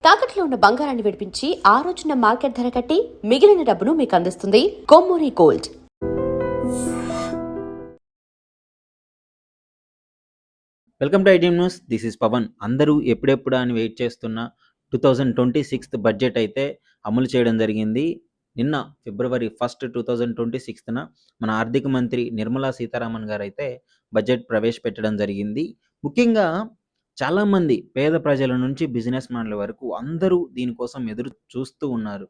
తాకట్లో ఉన్న బంగారాన్ని విడిపించి ఆ రోజున మార్కెట్ ధర కట్టి మిగిలిన డబ్బును మీకు అందిస్తుంది Kommuri gold. Welcome to ITM news. This is Pavan. అందరూ ఎప్పుడెప్పుడు అని వెయిట్ చేస్తున్న 2026 బడ్జెట్ అయితే అమలు చేయడం జరిగింది. నిన్న ఫిబ్రవరి 1, 2026న మన ఆర్థిక మంత్రి నిర్మలా సీతారామన్ గారు అయితే బడ్జెట్ ప్రవేశపెట్టడం జరిగింది. ముఖ్యంగా చాలామంది పేద ప్రజల నుంచి బిజినెస్ మ్యాన్ల వరకు అందరూ దీనికోసం ఎదురు చూస్తూ ఉన్నారు.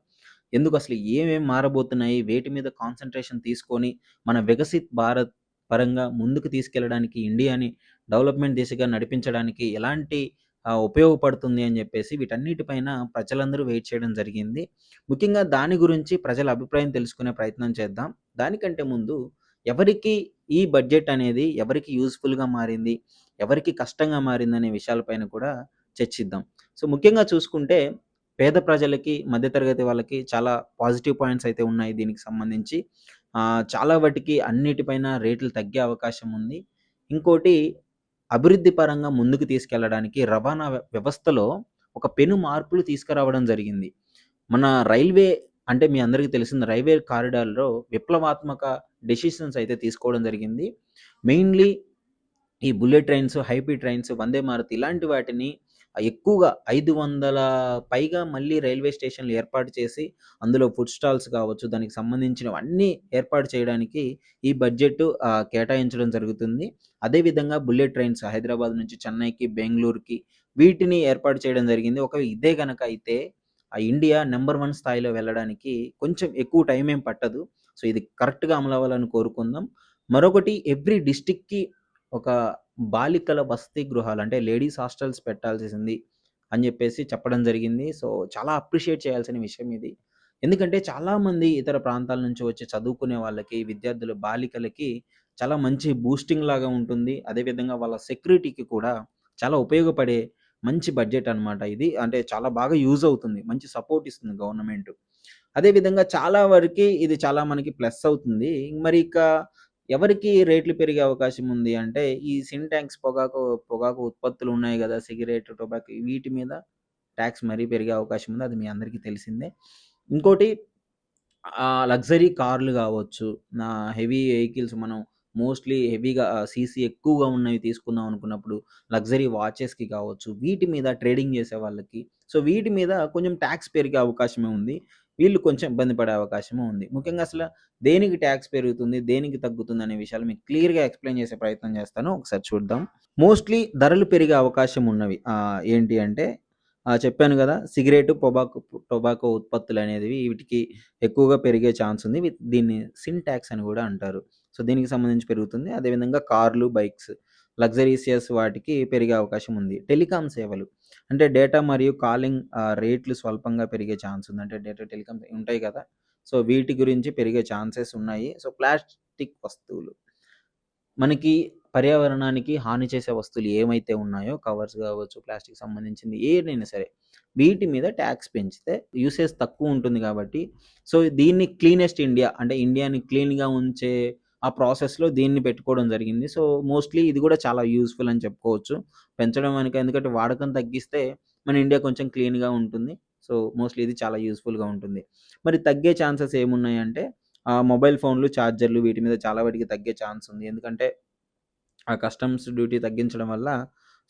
ఎందుకు అసలు ఏమేం మారబోతున్నాయి, వేటి మీద కాన్సంట్రేషన్ తీసుకొని మన వికసిత్ భారత్ పరంగా ముందుకు తీసుకెళ్ళడానికి, ఇండియాని డెవలప్మెంట్ దిశగా నడిపించడానికి ఎలాంటి ఉపయోగపడుతుంది అని చెప్పేసి వీటన్నిటిపైన ప్రజలందరూ వెయిట్ చేయడం జరిగింది. ముఖ్యంగా దాని గురించి ప్రజల అభిప్రాయం తెలుసుకునే ప్రయత్నం చేద్దాం. దానికంటే ముందు ఎవరికి ఈ బడ్జెట్ అనేది ఎవరికి యూజ్ఫుల్గా మారింది, ఎవరికి కష్టంగా మారిందనే విషయాలపైన కూడా చర్చిద్దాం. సో ముఖ్యంగా చూసుకుంటే పేద ప్రజలకి, మధ్యతరగతి వాళ్ళకి చాలా పాజిటివ్ పాయింట్స్ అయితే ఉన్నాయి దీనికి సంబంధించి. చాలా వాటికి అన్నిటిపైన రేట్లు తగ్గే అవకాశం ఉంది. ఇంకోటి, అభివృద్ధి పరంగా ముందుకు తీసుకెళ్ళడానికి రవాణా వ్యవస్థలో ఒక పెను మార్పులు తీసుకురావడం జరిగింది. మన రైల్వే అంటే మీ అందరికీ తెలిసింది, రైల్వే కారిడార్‌లో విప్లవాత్మక డెసిషన్స్ అయితే తీసుకోవడం జరిగింది. మెయిన్‌లీ ఈ bullet trains, హైపీ trains, Vande Bharat ఇలాంటి వాటిని ఎక్కువగా 500 పైగా మళ్ళీ రైల్వే స్టేషన్‌లు ఏర్పాటు చేసి, అందులో ఫుడ్ స్టాల్స్ కావచ్చు, దానికి సంబంధించినవన్నీ ఏర్పాటు చేయడానికి ఈ బడ్జెట్ కేటాయించడం జరుగుతుంది. అదేవిధంగా బుల్లెట్ ట్రైన్స్ హైదరాబాద్ నుంచి చెన్నైకి, బెంగుళూరుకి వీటిని ఏర్పాటు చేయడం జరిగింది. ఇదే గనక అయితే ఇండియా నంబర్ 1 స్థాయిలో వెళ్ళడానికి కొంచెం ఎక్కువ టైం ఏం పట్టదు. సో ఇది కరెక్ట్‌గా అమలవ్వాలని కోరుకుందాం. మరొకటి, ఎవ్రీ డిస్ట్రిక్ట్‌కి ఒక బాలికల వసతి గృహాలు అంటే లేడీస్ హాస్టల్స్ పెట్టాల్సింది అని చెప్పేసి చెప్పడం జరిగింది. సో చాలా అప్రిషియేట్ చేయాల్సిన విషయం ఇది. ఎందుకంటే చాలామంది ఇతర ప్రాంతాల నుంచి వచ్చి చదువుకునే వాళ్ళకి, విద్యార్థులు, బాలికలకి చాలా మంచి బూస్టింగ్ లాగా ఉంటుంది. అదేవిధంగా వాళ్ళ సెక్యూరిటీకి కూడా చాలా ఉపయోగపడే మంచి బడ్జెట్ అనమాట ఇది. అంటే చాలా బాగా యూజ్ అవుతుంది. మంచి సపోర్ట్ ఇస్తుంది గవర్నమెంట్. అదేవిధంగా చాలా వరకి ఇది చాలా మనకి ప్లస్ అవుతుంది. మరి ఇక ఎవరికి రేట్లు పెరిగే అవకాశం ఉంది అంటే, ఈ సింటాక్స్ పొగాకు ఉత్పత్తులు ఉన్నాయి గదా! సిగరెట్, టొబాకో వీటి మీద టాక్స్ మరీ పెరిగే అవకాశం ఉంది. అది మీ అందరికీ తెలిసిందే. ఇంకోటి, లగ్జరీ కార్లు గావచ్చు, హెవీ వెహికల్స్ మనం మోస్ట్‌లీ హెవీగా సీసీ ఎక్కువగా ఉన్నవి తీసుకుందాం అనుకున్నప్పుడు లగ్జరీ వాచెస్‌కి కావచ్చు, వీటి మీద ట్రేడింగ్ చేసే వాళ్ళకి, సో వీటి మీద కొంచెం టాక్స్ పెరిగే అవకాశమే ఉంది. వీళ్ళు కొంచెం ఇబ్బంది పడే అవకాశము ఉంది. ముఖ్యంగా అసలు దేనికి టాక్స్ పెరుగుతుంది, దేనికి తగ్గుతుంది అనే విషయాలు మీకు క్లియర్‌గా ఎక్స్‌ప్లెయిన్ చేసే ప్రయత్నం చేస్తాను. ఒకసారి చూద్దాం. మోస్ట్‌లీ ధరలు పెరిగే అవకాశం ఉన్నవి ఏంటి అంటే, చెప్పాను గదా! సిగరెటు, టొబాకో ఉత్పత్తులనేవి వీటికి ఎక్కువగా పెరిగే ఛాన్స్ ఉంది. దీన్ని టాక్స్ అని గూడా అంటారు. సో దీనికి సంబంధించి పెరుగుతుంది. అదేవిధంగా కార్లు, బైక్స్, లగ్జరీసియస్ వాటికి పెరిగే అవకాశం ఉంది. టెలికాం సేవలు అంటే డేటా మరియు కాలింగ్ రేట్లు స్వల్పంగా పెరిగే ఛాన్స్ ఉంది. అంటే డేటా, టెలికాం ఉంటాయి కదా! సో వీటి గురించి పెరిగే ఛాన్సెస్ ఉన్నాయి. సో ప్లాస్టిక్ వస్తువులు మనకి పర్యావరణానికి హాని చేసే వస్తువులు ఏమైతే ఉన్నాయో, కవర్స్ కావచ్చు, ప్లాస్టిక్ సంబంధించింది ఏదైనా సరే, వీటి మీద ట్యాక్స్ పెంచితే యూసేజ్ తక్కువ ఉంటుంది కాబట్టి, సో దీన్ని క్లీనెస్ట్ ఇండియా అంటే ఇండియాని క్లీన్‌గా ఉంచే ఆ ప్రాసెస్‌లో దీన్ని పెట్టుకోవడం జరిగింది. సో మోస్ట్‌లీ ఇది కూడా చాలా యూజ్‌ఫుల్ అని చెప్పుకోవచ్చు. పెంచడం వెనుక, ఎందుకంటే వాడకం తగ్గిస్తే మన ఇండియా కొంచెం క్లీన్‌గా ఉంటుంది. సో మోస్ట్‌లీ ఇది చాలా యూజ్‌ఫుల్‌గా ఉంటుంది. మరి తగ్గే ఛాన్సెస్ ఏమున్నాయంటే, మొబైల్ ఫోన్లు, చార్జర్లు వీటి మీద చాలా వాటికి తగ్గే ఛాన్స్ ఉంది. ఎందుకంటే ఆ కస్టమ్స్ డ్యూటీ తగ్గించడం వల్ల,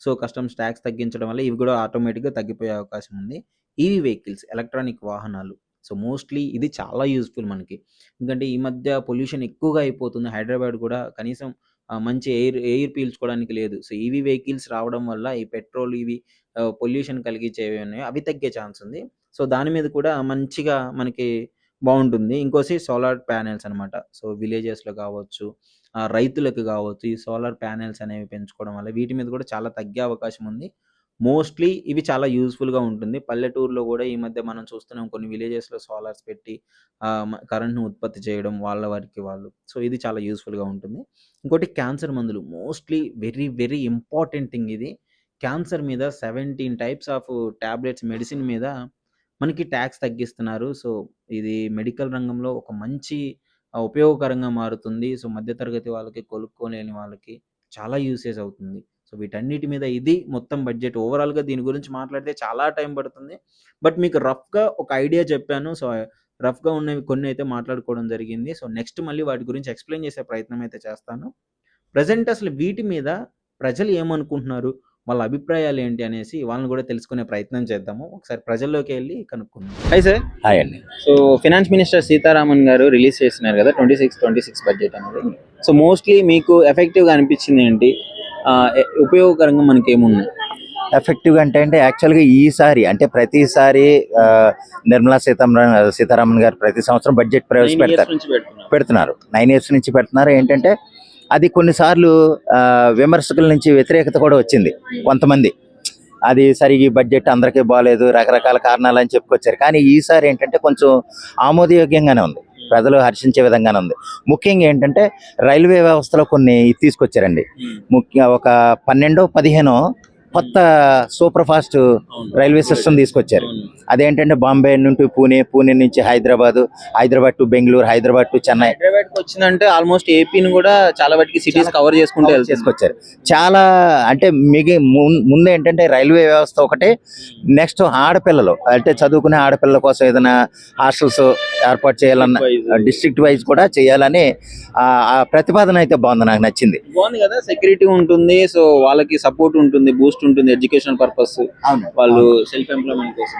సో కస్టమ్స్ ట్యాక్స్ తగ్గించడం వల్ల ఇవి కూడా ఆటోమేటిక్‌గా తగ్గిపోయే అవకాశం ఉంది. ఈవీ వెహికల్స్, ఎలక్ట్రానిక్ వాహనాలు, సో మోస్ట్‌లీ ఇది చాలా యూజ్‌ఫుల్ మనకి. ఎందుకంటే ఈ మధ్య పొల్యూషన్ ఎక్కువగా అయిపోతుంది. హైదరాబాద్ కూడా కనీసం మంచి ఎయిర్ పీల్చుకోవడానికి లేదు. సో ఈవీ వెహికల్స్ రావడం వల్ల ఈ పెట్రోల్ ఇవి పొల్యూషన్ కలిగించేవి ఉన్నాయో అవి తగ్గే ఛాన్స్ ఉంది. సో దాని మీద కూడా మంచిగా మనకి బావుంటుంది. ఇంకోసి సోలార్ ప్యానెల్స్ అనమాట. సో విలేజెస్‌లో కావచ్చు, రైతులకు కావచ్చు, ఈ సోలార్ ప్యానెల్స్ అనేవి పెంచుకోవడం వల్ల వీటి మీద కూడా చాలా తగ్గే అవకాశం ఉంది. మోస్ట్‌లీ ఇవి చాలా యూజ్‌ఫుల్‌గా ఉంటుంది. పల్లెటూరులో కూడా ఈ మధ్య మనం చూస్తున్నాం, కొన్ని విలేజెస్‌లో సోలార్స్ పెట్టి కరెంట్‌ని ఉత్పత్తి చేయడం వాళ్ళ వరికి వాళ్ళు. సో ఇది చాలా యూజ్‌ఫుల్‌గా ఉంటుంది. ఇంకోటి, క్యాన్సర్ మందులు mostly very, very important thing ఇది. క్యాన్సర్ మీద 17 టైప్స్ ఆఫ్ టాబ్లెట్స్, మెడిసిన్ మీద మనకి ట్యాక్స్ తగ్గిస్తున్నారు. సో ఇది మెడికల్ రంగంలో ఒక మంచి ఉపయోగకరంగా మారుతుంది. సో మధ్య తరగతి వాళ్ళకి, కొనుక్కోలేని వాళ్ళకి చాలా యూసేజ్ అవుతుంది. సో వీటన్నిటి మీద ఇది మొత్తం బడ్జెట్. ఓవరాల్‌గా దీని గురించి మాట్లాడితే చాలా టైం పడుతుంది. బట్ మీకు రఫ్‌గా ఒక ఐడియా చెప్పాను. సో రఫ్‌గా ఉన్నవి కొన్ని అయితే మాట్లాడుకోవడం జరిగింది. సో నెక్స్ట్ మళ్ళీ వాటి గురించి ఎక్స్‌ప్లెయిన్ చేసే ప్రయత్నం అయితే చేస్తాను. ప్రెజెంట్ అసలు వీటి మీద ప్రజలు ఏమనుకుంటున్నారు? వాళ్ళ అభిప్రాయాలు ఏంటి అనేసి వాళ్ళని కూడా తెలుసుకునే ప్రయత్నం చేద్దాము. ఒకసారి ప్రజల్లోకి వెళ్లి కనుక్కుందాం. Hi sir. హాయ్ అండి. సో ఫైనాన్స్ మినిస్టర్ సీతారామన్ గారు రిలీజ్ చేసినారు కదా 26 బడ్జెట్ అనేది. సో మోస్ట్లీ మీకు ఎఫెక్టివ్గా అనిపించింది ఏంటి? ఉపయోగకరంగా మనకి ఏమున్నాయి? ఎఫెక్టివ్గా అంటే యాక్చువల్గా ఈసారి అంటే ప్రతిసారి నిర్మలా సీతారామన్ గారు ప్రతి సంవత్సరం బడ్జెట్ పెడుతున్నారు 9 years నుంచి పెడుతున్నారు. ఏంటంటే అది కొన్నిసార్లు విమర్శకుల నుంచి వ్యతిరేకత కూడా వచ్చింది. కొంతమంది అది సరిగి బడ్జెట్ అందరికీ బాగాలేదు, రకరకాల కారణాలు అని చెప్పుకొచ్చారు. కానీ ఈసారి ఏంటంటే కొంచెం ఆమోదయోగ్యంగానే ఉంది, ప్రజలు హర్షించే విధంగానే ఉంది. ముఖ్యంగా ఏంటంటే రైల్వే వ్యవస్థలో కొన్ని తీసుకోచ్చారండి. ముఖ్యంగా ఒక 12-15 కొత్త సూపర్ ఫాస్ట్ రైల్వే సిస్టమ్ తీసుకొచ్చారు. అదేంటంటే బాంబే నుండి పూణే నుంచి హైదరాబాద్ టు బెంగళూరు, హైదరాబాద్ టు చెన్నై. హైదరాబాద్కి వచ్చిందంటే ఆల్మోస్ట్ ఏపీని కూడా చాలా వాటికి సిటీస్ కవర్ చేసుకుంటూ చేసుకొచ్చారు. చాలా అంటే ముందు ఏంటంటే రైల్వే వ్యవస్థ ఒకటే, నెక్స్ట్ ఆడపిల్లలు అంటే చదువుకునే ఆడపిల్లల కోసం ఏదైనా హాస్టల్స్ ఏర్పాటు చేయాలన్న డిస్ట్రిక్ట్ వైజ్ కూడా చేయాలని ఆ ప్రతిపాదన అయితే బాగుంది, నాకు నచ్చింది. బాగుంది కదా, సెక్యూరిటీ ఉంటుంది, సో వాళ్ళకి సపోర్ట్ ఉంటుంది, బూస్ట్ ఉంటుంది, ఎడ్యుకేషన్ పర్పస్, వాళ్ళు సెల్ఫ్ ఎంప్లాయ్మెంట్ కోసం.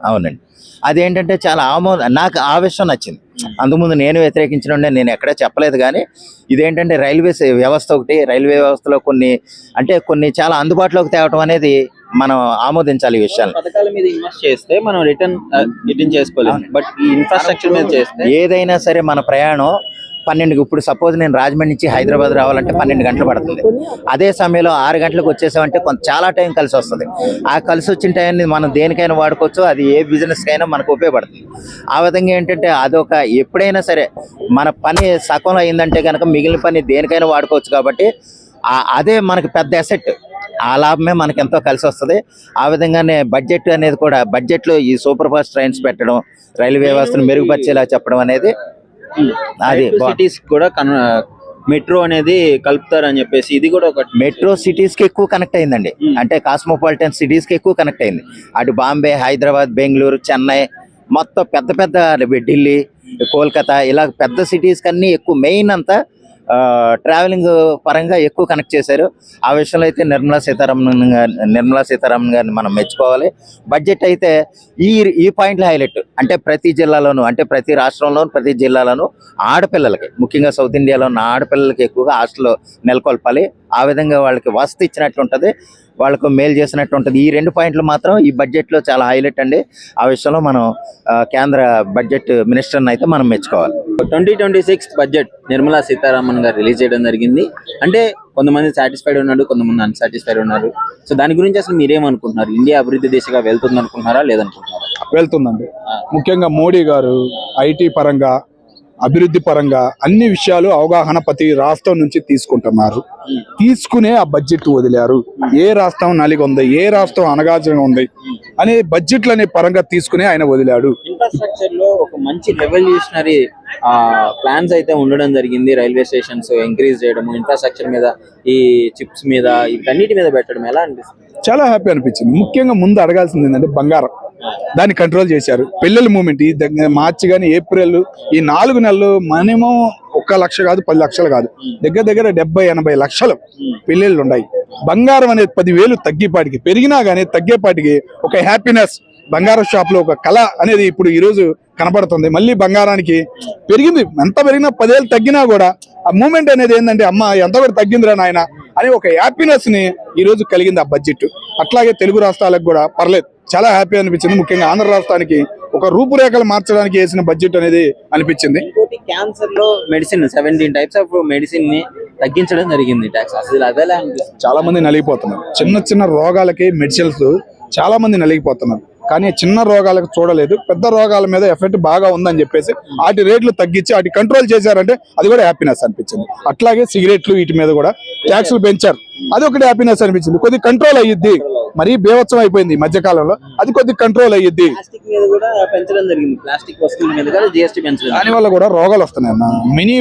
అవునండి. అదేంటంటే చాలా నాకు ఆ విషయం నచ్చింది. అంతకుముందు నేను వ్యతిరేకించిన నేను ఎక్కడా చెప్పలేదు. కానీ ఇదేంటంటే రైల్వే వ్యవస్థ ఒకటి, రైల్వే వ్యవస్థలో కొన్ని చాలా అందుబాటులోకి తేవటం అనేది మనం ఆమోదించాలి. ఈ విషయాలు పథకాల మీద ఇన్వెస్ట్ చేస్తే మనం రిటర్న్ చేసుకోలేము. బట్ ఈ ఇన్ఫ్రాస్ట్రక్చర్ మీద చేస్తే ఏదైనా సరే మన ప్రయాణం 12 ఇప్పుడు సపోజ్ నేను రాజమండ్రి నుంచి హైదరాబాద్ రావాలంటే 12 గంటలు పడుతుంది. అదే సమయంలో 6 గంటలకు వచ్చేసామంటే చాలా టైం కలిసి వస్తుంది. ఆ కలిసి వచ్చిన టైంని మనం దేనికైనా వాడుకోవచ్చు, అది ఏ బిజినెస్ కైనా మనకు ఉపయోగపడుతుంది. ఆ విధంగా ఏంటంటే అదొక ఎప్పుడైనా సరే మన పని సగంలో అయిందంటే కనుక మిగిలిన పని దేనికైనా వాడుకోవచ్చు. కాబట్టి అదే మనకి పెద్ద అసెట్. ఆ లాభమే మనకి ఎంతో కలిసి వస్తుంది. ఆ విధంగానే బడ్జెట్ అనేది కూడా, బడ్జెట్లో ఈ సూపర్ ఫాస్ట్ ట్రైన్స్ పెట్టడం, రైల్వే వ్యవస్థను మెరుగుపరిచేలా చెప్పడం అనేది అది సిటీస్ కూడా మెట్రో అనేది కలుపుతారని చెప్పేసి ఇది కూడా ఒక మెట్రో సిటీస్ కి ఎక్కువ కనెక్ట్ అయిందండి. అంటే కాస్మోపాలిటన్ సిటీస్ కి ఎక్కువ కనెక్ట్ అయింది. అటు బాంబే, హైదరాబాద్, బెంగళూరు, చెన్నై, మొత్తం పెద్ద ఢిల్లీ, కోల్కతా, ఇలా పెద్ద సిటీస్ కన్నీ ఎక్కువ మెయిన్ అంతా ట్రావెలింగ్ పరంగా ఎక్కువ కనెక్ట్ చేశారు. ఆ విషయంలో అయితే నిర్మలా సీతారామన్ గారిని మనం మెచ్చుకోవాలి. బడ్జెట్ అయితే ఈ పాయింట్లు హైలైట్. అంటే ప్రతి జిల్లాలోనూ, అంటే ప్రతి రాష్ట్రంలోనూ, ప్రతి జిల్లాలోనూ ఆడపిల్లలకి, ముఖ్యంగా సౌత్ ఇండియాలో ఉన్న ఆడపిల్లలకి ఎక్కువగా హాస్టల్లో నెలకొల్పాలి. ఆ విధంగా వాళ్ళకి వసతి ఇచ్చినట్లు ఉంటుంది, వాళ్ళకు మేలు చేసినట్టు ఉంటుంది. ఈ 2 పాయింట్లు మాత్రం ఈ బడ్జెట్లో చాలా హైలైట్ అండి. ఆ విషయంలో మనం కేంద్ర బడ్జెట్ మినిస్టర్ని అయితే మనం మెచ్చుకోవాలి. 2026 బడ్జెట్ నిర్మలా సీతారామన్ గారు రిలీజ్ చేయడం జరిగింది. అంటే కొంతమంది సాటిస్ఫైడ్ ఉన్నారు, కొంతమంది అన్సాటిస్ఫైడ్ ఉన్నారు. సో దాని గురించి అసలు మీరేమనుకుంటున్నారు? ఇండియా అభివృద్ధి దిశగా వెళ్తుంది అనుకుంటున్నారా, లేదనుకుంటున్నారా? వెళ్తుందండి. ముఖ్యంగా మోడీ గారు ఐటీ పరంగా, అభివృద్ధి పరంగా అన్ని విషయాలు అవగాహన ప్రతి రాష్ట్రం నుంచి తీసుకుంటున్నారు. తీసుకునే ఆ బడ్జెట్ వదిలారు. ఏ రాష్ట్రం నలిగి ఉంది, ఏ రాష్ట్రం అనగాజంగా ఉంది అనే బడ్జెట్లు అనే పరంగా తీసుకునే ఆయన వదిలాడు. ఇన్ఫ్రాస్ట్రక్చర్ లో ఒక మంచి రెవల్యూషనరీ ప్లాన్స్ అయితే ఉండడం జరిగింది. రైల్వే స్టేషన్స్ ఎంకరేజ్ చేయడం, ఇన్ఫ్రాస్ట్రక్చర్ మీద, ఈ చిప్స్ మీద, వీటన్నిటి మీద పెట్టడం ఎలా అనిపిస్తుంది? చాలా హ్యాపీ అనిపించింది. ముఖ్యంగా ముందు అడగాల్సింది ఏంటంటే బంగారం, దాన్ని కంట్రోల్ చేశారు. పిల్లల మూమెంట్ ఈ మార్చి కానీ ఏప్రిల్ ఈ 4 నెలలు మినిమం 1 లక్ష కాదు, 10 లక్షలు కాదు, దగ్గర 70-80 లక్షలు పెళ్ళిళ్ళు ఉన్నాయి. బంగారం అనేది 10,000 తగ్గేపాటికి, పెరిగినా కానీ తగ్గేపాటికి ఒక హ్యాపీనెస్, బంగారం షాప్ లో ఒక కళ అనేది ఇప్పుడు ఈ రోజు కనపడుతుంది. మళ్ళీ బంగారానికి పెరిగింది, ఎంత పెరిగినా 10,000 తగ్గినా కూడా ఆ మూమెంట్ అనేది ఏంటంటే అమ్మ ఎంత కూడా తగ్గిందిరా నాయన అని ఒక హ్యాపీనెస్ ని ఈ రోజు కలిగింది ఆ బడ్జెట్. అట్లాగే తెలుగు రాష్ట్రాలకు కూడా పర్లేదు, చాలా హ్యాపీ అనిపించింది. ముఖ్యంగా ఆంధ్ర రాష్ట్రానికి ఒక రూపురేఖలు మార్చడానికి వేసిన బడ్జెట్ అనేది అనిపించింది. క్యాన్సర్ లో మెడిసిన్ 17 types ఆఫ్ మెడిసిన్ ని తగ్గించడం జరిగింది ట్యాక్స్. అసలు అదేలా చాలా మంది నలిగిపోతున్నారు. చిన్న రోగాలకి మెడిసిన్స్ చాలా మంది నలిగిపోతున్నారు. కానీ చిన్న రోగాలకు చూడలేదు, పెద్ద రోగాల మీద ఎఫెక్ట్ బాగా ఉందని చెప్పేసి వాటి రేట్లు తగ్గించి వాటి కంట్రోల్ చేశారంటే అది కూడా హ్యాపీనెస్ అనిపించింది. అట్లాగే సిగరెట్లు వీటి మీద కూడా ట్యాక్సులు పెంచారు, అది ఒకటి హ్యాపీనెస్ అనిపించింది. కొద్దిగా కంట్రోల్ అయ్యిద్ది, మరీ బీభత్సం అయిపోయింది ఈ మధ్య కాలంలో, అది కొద్దిగా కంట్రోల్ అయ్యిద్ది. ప్లాస్టిక్ మీద కూడా పెంచడం జరిగింది, ప్లాస్టిక్ వస్తువుల మీద కూడా జిఎస్టీ పెంచడం. దాని వల్ల కూడా రోగాలు వస్తున్నాయి అన్న. మనీ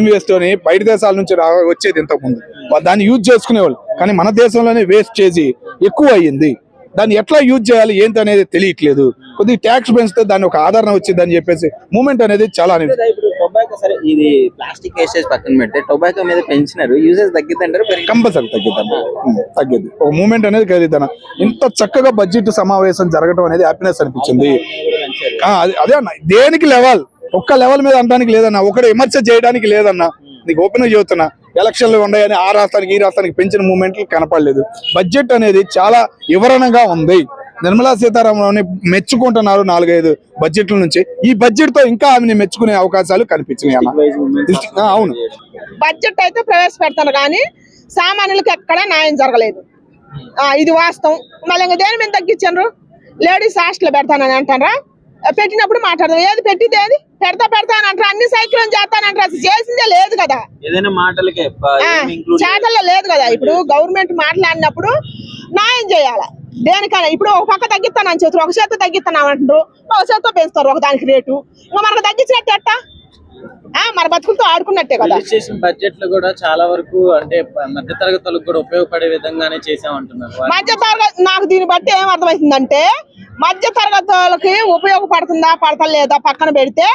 వేస్ట్ అని బయట దేశాల నుంచి వచ్చేది ఇంతకు ముందు, దాన్ని యూజ్ చేసుకునేవాళ్ళు, కానీ మన దేశంలోనే వేస్ట్ చేసి ఎక్కువ అయ్యింది. దాన్ని ఎట్లా యూజ్ చేయాలి ఏంటి అనేది తెలియట్లేదు. కొద్దిగా ట్యాక్స్ పెంచితే దాన్ని ఒక ఆదరణ వచ్చింది అని చెప్పేసి మూమెంట్ అనేది చాలా ఇప్పుడు టొబాకో సరే, ఇది ప్లాస్టిక్ వేస్టేజ్ పక్కన పెడితే టొబాకో మీద పెంచినారు, యూసేజ్ తగ్గిద్దంటారు? కంపల్సరీ తగ్గిద్ది. ఒక మూమెంట్ అనేది కలిగిద్దన్న. ఇంత చక్కగా బడ్జెట్ సమావేశం జరగడం అనేది హ్యాపీనెస్ అనిపించింది. అదే అన్న, దేనికి లెవెల్ ఒక్క లెవెల్ మీద అనడానికి లేదన్న, ఒకటి విమర్శ చేయడానికి లేదన్న. నీకు ఓపెన్ గా చెబుతున్నా, ఎలక్షన్లు ఉన్నాయని ఆ రాష్ట్రానికి ఈ రాష్ట్రానికి పెంచిన మూమెంట్లు కనపడలేదు. బడ్జెట్ అనేది చాలా వివరణగా ఉంది. నిర్మలా సీతారామన్ మెచ్చుకుంటున్నారు 4-5 బడ్జెట్ల నుంచి. ఈ బడ్జెట్ తో ఇంకా ఆమెని మెచ్చుకునే అవకాశాలు కనిపించినాయి అన్న. అవును, బడ్జెట్ అయితే ప్రవేశపెడతాను కానీ సామాన్యులకు ఎక్కడా న్యాయం జరగలేదు, ఇది వాస్తవం. మళ్ళీ ఇంకా దేని మీద తగ్గించారు? లేడీస్ హాస్టల్ పెడతానని అంటారా? పెట్టినప్పుడు మాట్లాడదాం, ఏది పెట్టింది ఏది పెడతా అని అంటారు, అన్ని సైకిల్ చేస్తానంటారు, అసలు చేసిందే లేదు కదా, ఏదైనా మాటలకే చేతల్లో లేదు కదా. ఇప్పుడు గవర్నమెంట్ మాట్లాడినప్పుడు న్యాయం చేయాలి దేనికైనా. ఇప్పుడు ఒక పక్క తగ్గిస్తానని చెప్తారు, ఒక చేత తగ్గిస్తున్నాం అంటారు, ఒక చేత పెంచుతారు ఒక దానికి రేటు. ఇంకా మనకు తగ్గించినట్టు ఎట్టా? మన బతుకులతో ఆడుకున్నట్టే కదా. బడ్జెట్ లో కూడా చాలా వరకు అంటే మధ్య తరగతులకు కూడా ఉపయోగపడే విధంగానే చేసామంటున్నారు. మధ్య తరగతి నాకు దీన్ని బట్టి ఏం అర్థమవుతుందంటే, మధ్య తరగతి వాళ్ళకి ఉపయోగపడుతుందా పడతలేదా పక్కన పెడితే,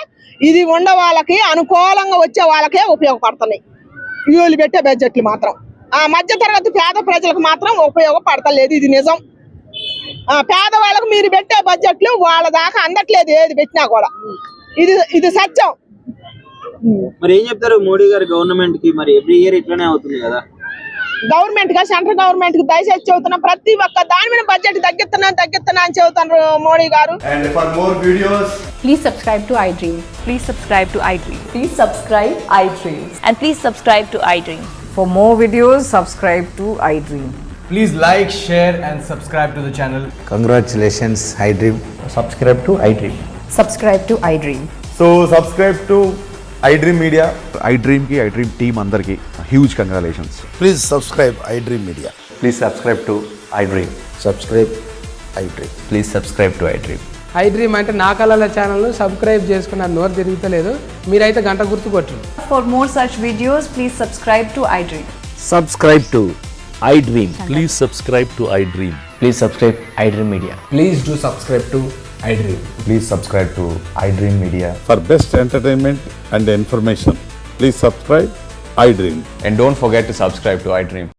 ఇది ఉండే వాళ్ళకి అనుకూలంగా వచ్చే వాళ్ళకే ఉపయోగపడుతున్నాయి వీళ్ళు పెట్టే బడ్జెట్లు మాత్రం. మధ్య తరగతి పేద ప్రజలకు మాత్రం ఉపయోగపడతలేదు, ఇది నిజం. పేదవాళ్ళకు మీరు పెట్టే బడ్జెట్లు వాళ్ళ దాకా అందట్లేదు, ఏది పెట్టినా కూడా. ఇది సత్యం. మరి ఏం చెప్తారు మోడీ గారు గవర్నమెంట్ కి? మరి ఎవ్రీ ఇయర్ ఇట్లానే అవుతుంది కదా. గవర్నమెంట్ గా సెంట్రల్ గవర్నమెంట్ కి దయచేసి చెబుతున్నా, ప్రతి ఒక్క దాని మీద బడ్జెట్ తగ్గిస్తున్నా అని చెబుతున్నారు మోడీ గారు. And for more videos, Please subscribe to iDream. Please subscribe to iDream. Please subscribe iDream. And please subscribe to iDream. For more videos, subscribe to iDream. please like, share and subscribe to the channel. Congratulations, iDream. Subscribe to iDream. Subscribe to iDream. So subscribe to iDream Media. iDream team andarki huge congratulations. Please subscribe iDream Media. Please subscribe to iDream. Subscribe iDream. Please subscribe to iDream. iDream అంటే నా కళల channel subscribe చేసుకున్న నోరు తిరుగుతలేదు, మీరైతే గంట గుర్తు కొట్టండి. For more such videos, please subscribe to iDream. Subscribe to iDream. Please subscribe to iDream. Please subscribe iDream Media. Please do subscribe to iDream. Please subscribe to iDream Media. For best entertainment and information, please subscribe iDream. And don't forget to subscribe to iDream.